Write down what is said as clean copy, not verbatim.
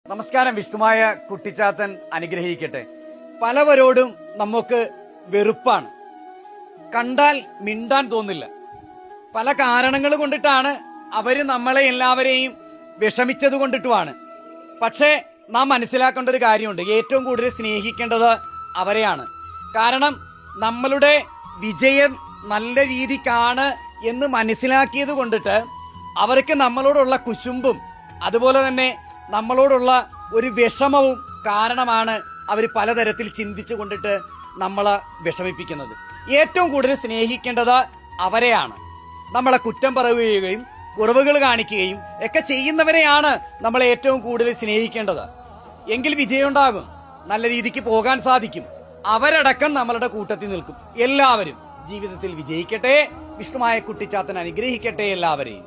നമസ്കാരം. വിഷ്ണുമായ കുട്ടിച്ചാത്തൻ അനുഗ്രഹിക്കട്ടെ. പലവരോടും നമുക്ക് വെറുപ്പാണ്, കണ്ടാൽ മിണ്ടാൻ തോന്നില്ല. പല കാരണങ്ങൾ കൊണ്ടിട്ടാണ് അവര് നമ്മളെ എല്ലാവരെയും വിഷമിച്ചത് കൊണ്ടിട്ടുമാണ്. പക്ഷേ നാം മനസ്സിലാക്കേണ്ട ഒരു കാര്യമുണ്ട്, ഏറ്റവും കൂടുതൽ സ്നേഹിക്കേണ്ടത് അവരെയാണ്. കാരണം നമ്മളുടെ വിജയം നല്ല രീതിക്കാണ് എന്ന് മനസ്സിലാക്കിയത് കൊണ്ടിട്ട് അവർക്ക് നമ്മളോടുള്ള കുശുമ്പും അതുപോലെ തന്നെ നമ്മളോടുള്ള ഒരു വിഷമവും കാരണമാണ് അവർ പലതരത്തിൽ ചിന്തിച്ചു കൊണ്ടിട്ട് നമ്മളെ വിഷമിപ്പിക്കുന്നത്. ഏറ്റവും കൂടുതൽ സ്നേഹിക്കേണ്ടത് അവരെയാണ്. നമ്മളെ കുറ്റം പറയുകയും കുറവുകൾ കാണിക്കുകയും ഒക്കെ ചെയ്യുന്നവരെയാണ് നമ്മൾ ഏറ്റവും കൂടുതൽ സ്നേഹിക്കേണ്ടത്. എങ്കിൽ വിജയമുണ്ടാകും, നല്ല രീതിക്ക് പോകാൻ സാധിക്കും. അവരടക്കം നമ്മളുടെ കൂട്ടത്തിൽ നിൽക്കും. എല്ലാവരും ജീവിതത്തിൽ വിജയിക്കട്ടെ. വിഷ്ണുമായ കുട്ടിച്ചാത്തൻ അനുഗ്രഹിക്കട്ടെ എല്ലാവരെയും.